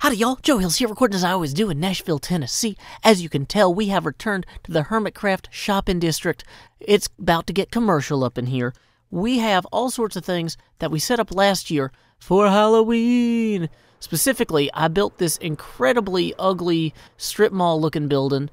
Howdy y'all, Joe Hills here, recording as I always do in Nashville, Tennessee. As you can tell, we have returned to the Hermitcraft shopping district. It's about to get commercial up in here. We have all sorts of things that we set up last year for Halloween. Specifically, I built this incredibly ugly strip mall looking building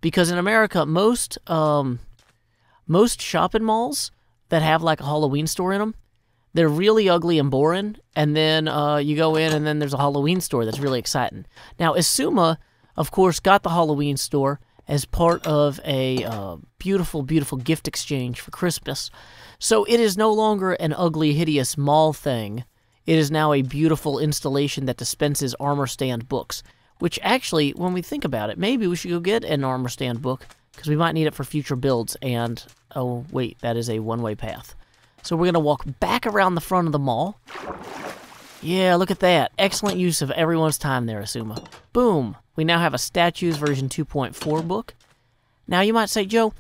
because in America, most shopping malls that have like a Halloween store in them, they're really ugly and boring, and then you go in and then there's a Halloween store that's really exciting. Now, Asuma, of course, got the Halloween store as part of a beautiful, beautiful gift exchange for Christmas. So it is no longer an ugly, hideous mall thing. It is now a beautiful installation that dispenses armor stand books, which actually, when we think about it, maybe we should go get an armor stand book, because we might need it for future builds, and, oh, wait, that is a one-way path. So we're going to walk back around the front of the mall. Yeah, look at that. Excellent use of everyone's time there, Asuma. Boom. We now have a Statues version 2.4 book. Now you might say, Joe,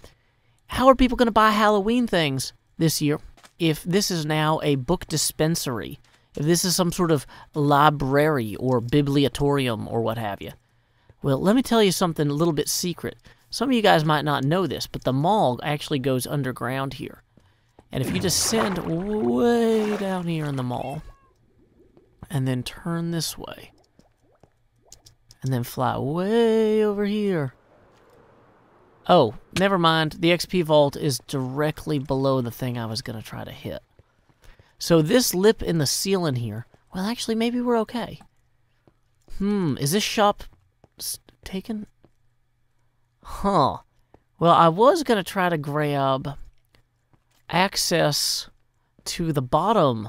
how are people going to buy Halloween things this year if this is now a book dispensary? If this is some sort of library or bibliotorium or what have you? Well, let me tell you something a little bit secret. Some of you guys might not know this, but the mall actually goes underground here. And if you descend way down here in the mall, and then turn this way, and then fly way over here. Oh, never mind. The XP vault is directly below the thing I was going to try to hit. So this lip in the ceiling here, well, actually, maybe we're okay. Is this shop taken? Huh. Well, I was going to try to grab access to the bottom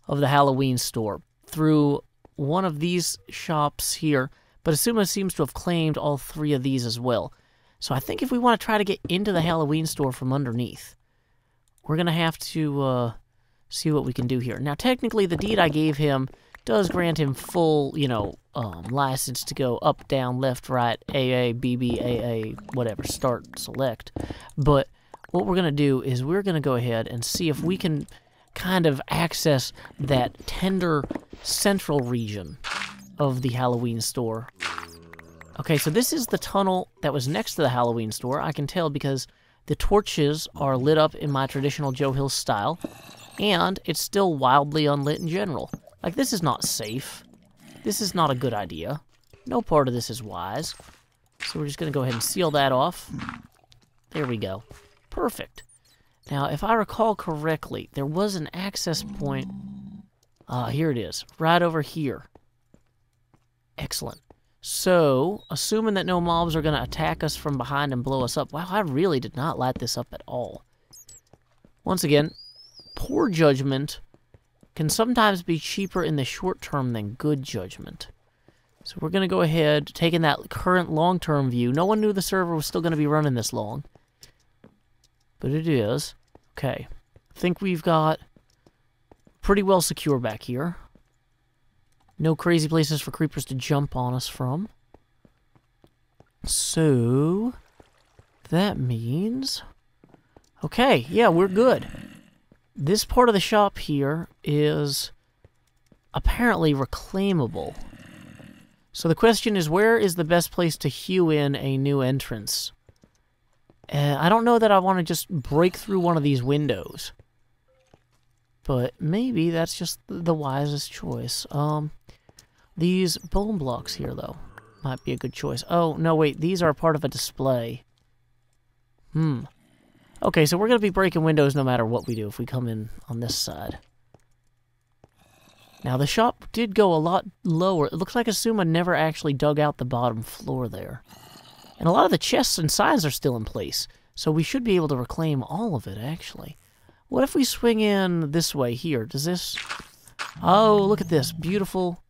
of the Halloween store through one of these shops here, but Asuma seems to have claimed all three of these as well. So I think if we want to try to get into the Halloween store from underneath, we're going to have to see what we can do here. Now, technically, the deed I gave him does grant him full, license to go up, down, left, right, AA, BB, AA, whatever, start, select, but what we're going to do is we're going to go ahead and see if we can kind of access that tender central region of the Halloween store. Okay, so this is the tunnel that was next to the Halloween store. I can tell because the torches are lit up in my traditional Joe Hills style, and it's still wildly unlit in general. Like, this is not safe. This is not a good idea. No part of this is wise. So we're just going to go ahead and seal that off. There we go. Perfect. Now, if I recall correctly, there was an access point. Here it is, right over here. Excellent. So, assuming that no mobs are going to attack us from behind and blow us up. Wow, I really did not light this up at all. Once again, poor judgment can sometimes be cheaper in the short term than good judgment. So we're going to go ahead, taking that current long-term view. No one knew the server was still going to be running this long. But it is. Okay. I think we've got pretty well secure back here. No crazy places for creepers to jump on us from. So, that means... Okay, yeah, we're good. This part of the shop here is apparently reclaimable. So the question is, where is the best place to hew in a new entrance? I don't know that I want to just break through one of these windows. But maybe that's just the wisest choice. These bone blocks here, though, might be a good choice. Oh, no, wait. These are part of a display. Okay, so we're going to be breaking windows no matter what we do if we come in on this side. Now, the shop did go a lot lower. It looks like Asuma never actually dug out the bottom floor there. And a lot of the chests and signs are still in place, so we should be able to reclaim all of it, actually. What if we swing in this way here? Does this... Oh, look at this. Beautiful,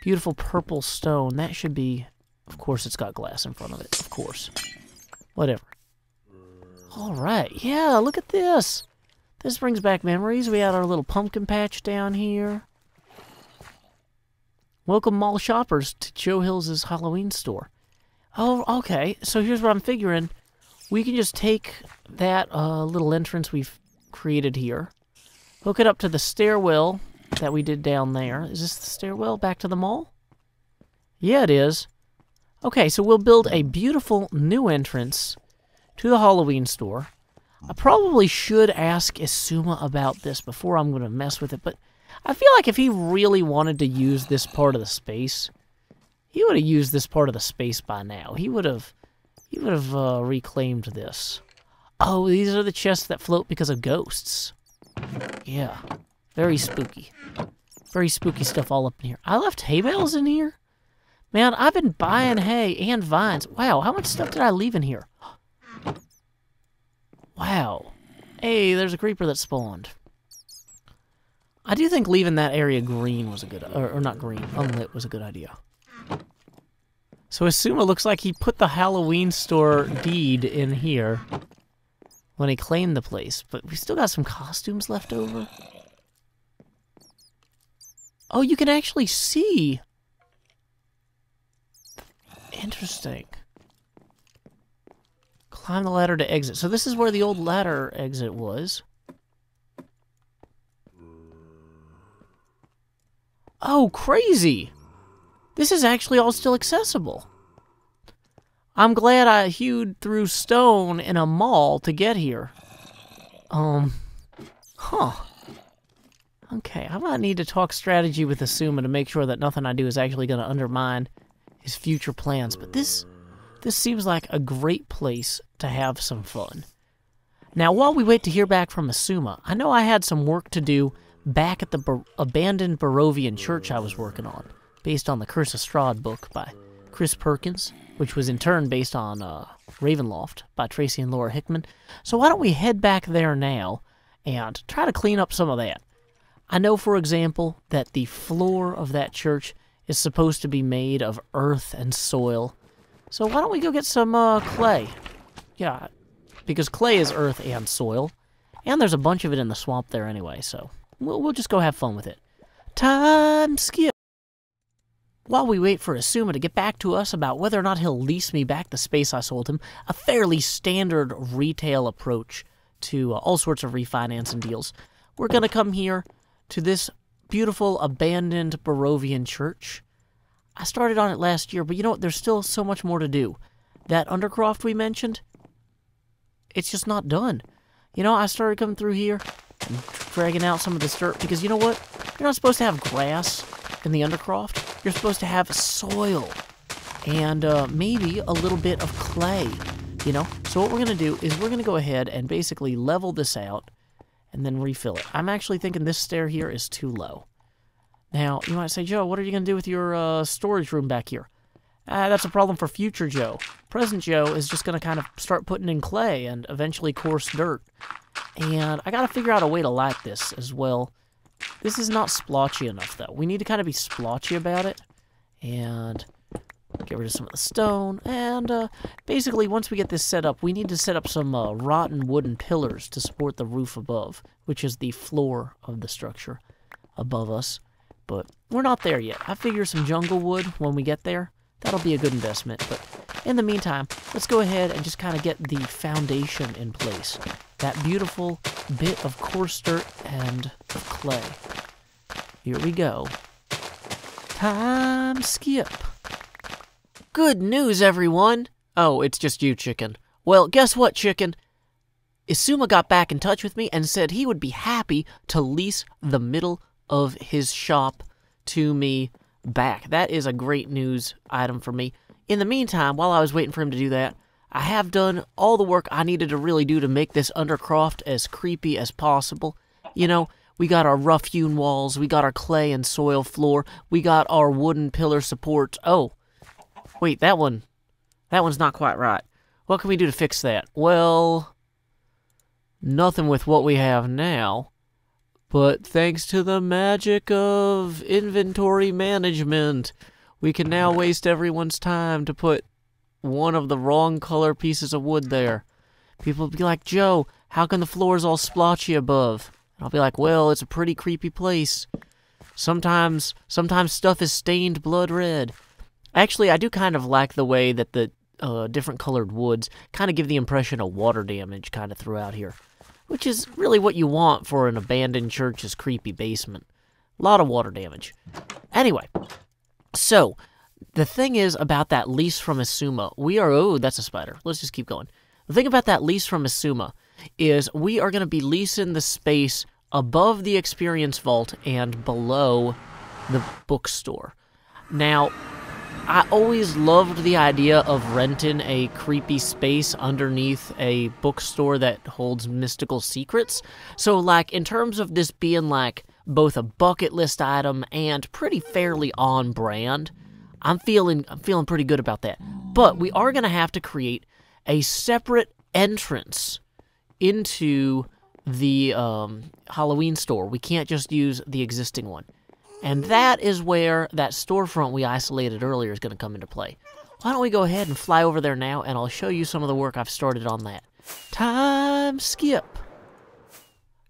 beautiful purple stone. That should be... Of course, it's got glass in front of it. Of course. Whatever. All right. Yeah, look at this. This brings back memories. We had our little pumpkin patch down here. Welcome, mall shoppers, to Joe Hills' Halloween store. Oh, okay. So here's what I'm figuring. We can just take that little entrance we've created here, hook it up to the stairwell that we did down there. Is this the stairwell back to the mall? Yeah, it is. Okay, so we'll build a beautiful new entrance to the Halloween store. I probably should ask Isuma about this before I'm going to mess with it, but I feel like if he really wanted to use this part of the space, he would have used this part of the space by now. He would have reclaimed this. Oh, these are the chests that float because of ghosts. Yeah, very spooky. Very spooky stuff all up in here. I left hay bales in here? Man, I've been buying hay and vines. Wow, how much stuff did I leave in here? Wow. Hey, there's a creeper that spawned. I do think leaving that area green was a good... Or not green, unlit was a good idea. So Isuma looks like he put the Halloween store deed in here when he claimed the place. But we still got some costumes left over. Oh, you can actually see. Interesting. Climb the ladder to exit. So this is where the old ladder exit was. Oh, crazy! This is actually all still accessible. I'm glad I hewed through stone in a mall to get here. Huh. Okay, I might need to talk strategy with Isuma to make sure that nothing I do is actually going to undermine his future plans. But this seems like a great place to have some fun. Now, while we wait to hear back from Isuma, I know I had some work to do back at the abandoned Barovian church I was working on, based on the Curse of Strahd book by Chris Perkins, which was in turn based on Ravenloft by Tracy and Laura Hickman. So why don't we head back there now and try to clean up some of that. I know, for example, that the floor of that church is supposed to be made of earth and soil. So why don't we go get some clay? Yeah, because clay is earth and soil. And there's a bunch of it in the swamp there anyway, so we'll just go have fun with it. Time skip. While we wait for Isuma to get back to us about whether or not he'll lease me back the space I sold him, a fairly standard retail approach to all sorts of refinancing deals, we're going to come here to this beautiful abandoned Barovian church. I started on it last year, but you know what? There's still so much more to do. That undercroft we mentioned, it's just not done. You know, I started coming through here and dragging out some of this dirt because you know what? You're not supposed to have grass in the undercroft. You're supposed to have soil and maybe a little bit of clay, you know? So what we're going to do is we're going to go ahead and basically level this out and then refill it. I'm actually thinking this stair here is too low. Now, you might say, Joe, what are you going to do with your storage room back here? That's a problem for future Joe. Present Joe is just going to kind of start putting in clay and eventually coarse dirt. And I got to figure out a way to light this as well. This is not splotchy enough, though. We need to kind of be splotchy about it. And get rid of some of the stone. And basically, once we get this set up, we need to set up some rotten wooden pillars to support the roof above, which is the floor of the structure above us. But we're not there yet. I figure some jungle wood when we get there. That'll be a good investment. But in the meantime, let's go ahead and just kind of get the foundation in place. That beautiful bit of coarse dirt and clay. Here we go. Time skip. Good news, everyone. Oh, it's just you, chicken. Well, guess what, chicken? Isuma got back in touch with me and said he would be happy to lease the middle of his shop to me back. That is a great news item for me. In the meantime, while I was waiting for him to do that, I have done all the work I needed to really do to make this undercroft as creepy as possible. You know, we got our rough-hewn walls, we got our clay and soil floor, we got our wooden pillar supports. Oh, wait, that one's not quite right. What can we do to fix that? Well, nothing with what we have now. But thanks to the magic of inventory management, we can now waste everyone's time to put one of the wrong color pieces of wood there. People will be like, Joe, how can the floor's all splotchy above? And I'll be like, well, it's a pretty creepy place. Sometimes stuff is stained blood red. Actually, I do kind of like the way that the different colored woods kind of give the impression of water damage kind of throughout here. Which is really what you want for an abandoned church's creepy basement. A lot of water damage. Anyway, so The thing is about that lease from Asuma, oh, that's a spider. Let's just keep going. The thing about that lease from Asuma is we are going to be leasing the space above the experience vault and below the bookstore. Now, I always loved the idea of renting a creepy space underneath a bookstore that holds mystical secrets. So, like, in terms of this being, like, both a bucket list item and pretty fairly on brand, I'm feeling pretty good about that. But we are going to have to create a separate entrance into the Halloween store. We can't just use the existing one. And that is where that storefront we isolated earlier is going to come into play. Why don't we go ahead and fly over there now, and I'll show you some of the work I've started on that. Time skip.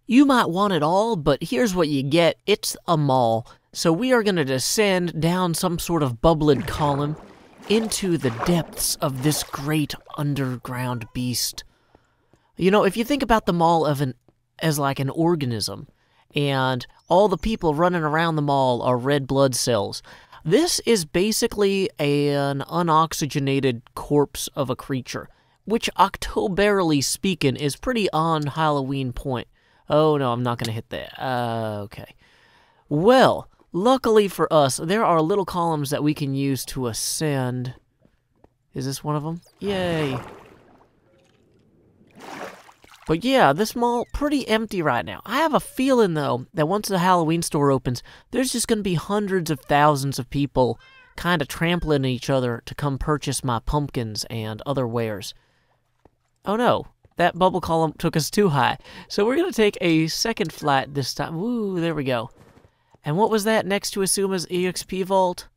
You might want it all, but here's what you get. It's a mall. So we are going to descend down some sort of bubbling column into the depths of this great underground beast. You know, if you think about the mall as like an organism, and all the people running around the mall are red blood cells, this is basically an unoxygenated corpse of a creature, which, Octoberally speaking, is pretty on Halloween point. Oh, no, I'm not going to hit that. Okay. Well, luckily for us, there are little columns that we can use to ascend. Is this one of them? Yay. But yeah, this mall, pretty empty right now. I have a feeling, though, that once the Halloween store opens, there's just going to be hundreds of thousands of people kind of trampling each other to come purchase my pumpkins and other wares. Oh no, that bubble column took us too high. So we're going to take a second flight this time. Woo, there we go. And what was that next to Asuma's EXP vault?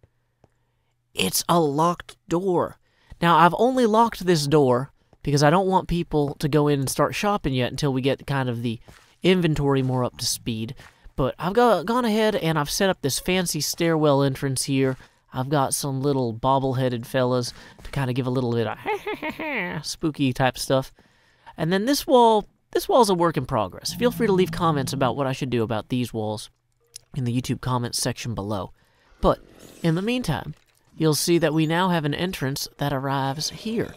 It's a locked door. Now, I've only locked this door because I don't want people to go in and start shopping yet until we get kind of the inventory more up to speed. But I've gone ahead and I've set up this fancy stairwell entrance here. I've got some little bobble-headed fellas to kind of give a little bit of spooky type stuff. And then this wall's a work in progress. Feel free to leave comments about what I should do about these walls in the YouTube comments section below. But in the meantime, you'll see that we now have an entrance that arrives here.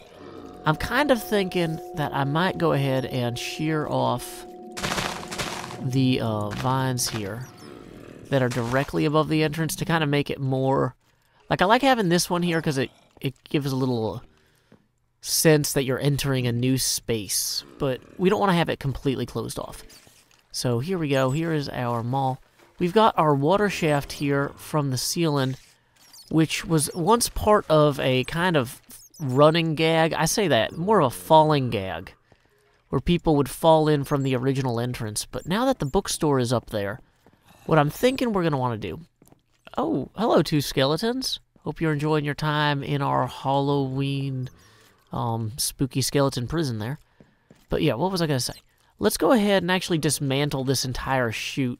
I'm kind of thinking that I might go ahead and shear off the vines here that are directly above the entrance to kind of make it more... Like, I like having this one here because it gives a little sense that you're entering a new space, but we don't want to have it completely closed off. So here we go. Here is our mall. We've got our water shaft here from the ceiling, which was once part of a kind of running gag. I say that, more of a falling gag, where people would fall in from the original entrance. But now that the bookstore is up there, what I'm thinking we're going to want to do... Oh, hello, two skeletons. Hope you're enjoying your time in our Halloween spooky skeleton prison there. But yeah, what was I going to say? Let's go ahead and actually dismantle this entire chute,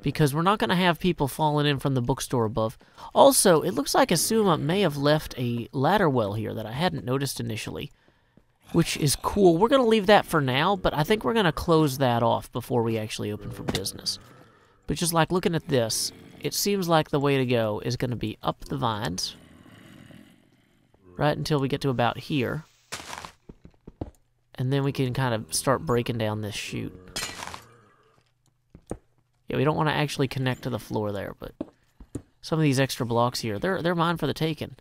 because we're not going to have people falling in from the bookstore above. Also, it looks like Asuma may have left a ladder well here that I hadn't noticed initially, which is cool. We're going to leave that for now, but I think we're going to close that off before we actually open for business. But just like looking at this, it seems like the way to go is going to be up the vines, right until we get to about here, and then we can kind of start breaking down this chute. Yeah, we don't want to actually connect to the floor there, but some of these extra blocks here, they're mine for the taking.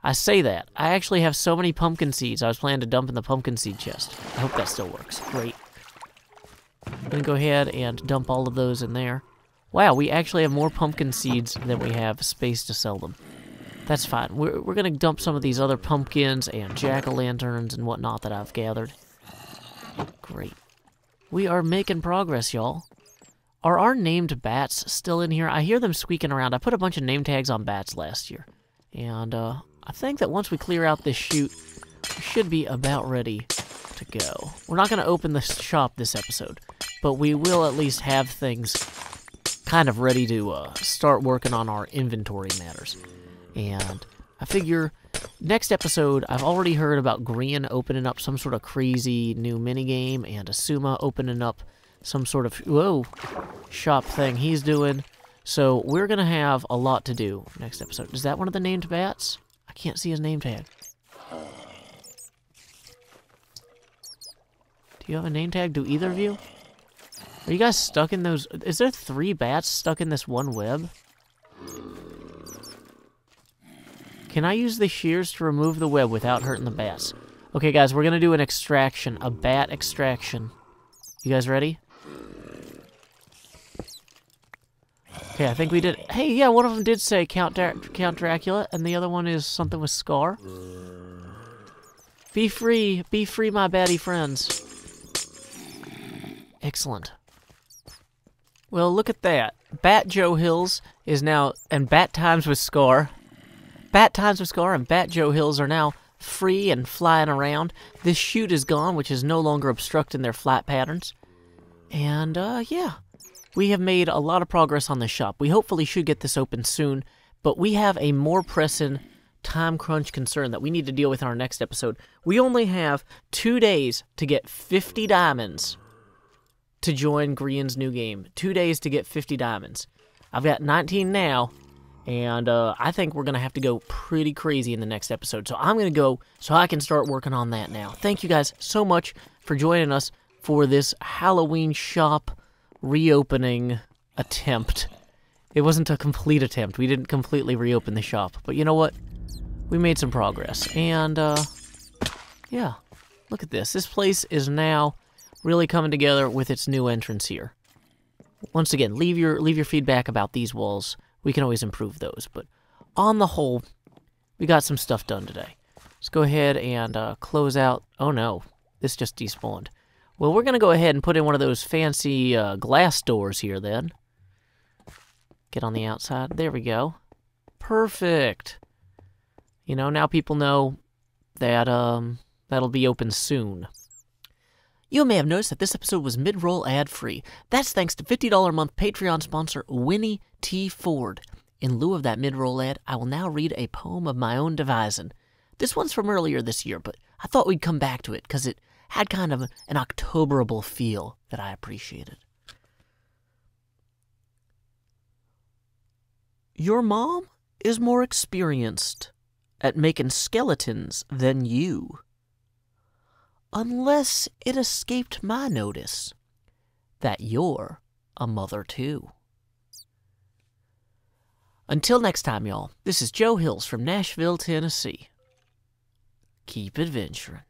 I say that. I actually have so many pumpkin seeds I was planning to dump in the pumpkin seed chest. I hope that still works. Great. I'm going to go ahead and dump all of those in there. Wow, we actually have more pumpkin seeds than we have space to sell them. That's fine. We're going to dump some of these other pumpkins and jack-o'-lanterns and whatnot that I've gathered. Great. We are making progress, y'all. Are our named bats still in here? I hear them squeaking around. I put a bunch of name tags on bats last year. And I think that once we clear out this chute, we should be about ready to go. We're not going to open the shop this episode, but we will at least have things kind of ready to start working on our inventory matters. And I figure next episode, I've already heard about Green opening up some sort of crazy new minigame, and Asuma opening up some sort of, shop thing he's doing. So we're going to have a lot to do next episode. Is that one of the named bats? I can't see his name tag. Do you have a name tag? Do either of you? Are you guys stuck in those... Is there 3 bats stuck in this one web? Can I use the shears to remove the web without hurting the bats? Okay, guys, we're going to do an extraction. A bat extraction. You guys ready? Okay, I think we did... Hey, yeah, one of them did say Count Dracula, and the other one is something with Scar. Be free, my batty friends. Excellent. Well, look at that. Bat Joe Hills is now... And Bat Times with Scar. Bat Times with Scar and Bat Joe Hills are now free and flying around. This chute is gone, which is no longer obstructing their flight patterns. And, yeah. We have made a lot of progress on the shop. We hopefully should get this open soon, but we have a more pressing time crunch concern that we need to deal with in our next episode. We only have 2 days to get 50 diamonds to join Grian's new game. 2 days to get 50 diamonds. I've got 19 now, and I think we're going to have to go pretty crazy in the next episode. So I'm going to go so I can start working on that now. Thank you guys so much for joining us for this Halloween shop reopening attempt. It wasn't a complete attempt. We didn't completely reopen the shop. But you know what? We made some progress. And, yeah. Look at this. This place is now really coming together with its new entrance here. Once again, leave your feedback about these walls. We can always improve those. But on the whole, we got some stuff done today. Let's go ahead and close out. Oh, no. This just despawned. Well, we're going to go ahead and put in one of those fancy glass doors here, then. Get on the outside. There we go. Perfect. You know, now people know that that'll be open soon. You may have noticed that this episode was mid-roll ad-free. That's thanks to $50 a month Patreon sponsor Winnie T. Ford. In lieu of that mid-roll ad, I will now read a poem of my own devising. This one's from earlier this year, but I thought we'd come back to it because it had kind of an Octoberable feel that I appreciated. Your mom is more experienced at making skeletons than you. Unless it escaped my notice that you're a mother too. Until next time, y'all, this is Joe Hills from Nashville, Tennessee. Keep adventuring.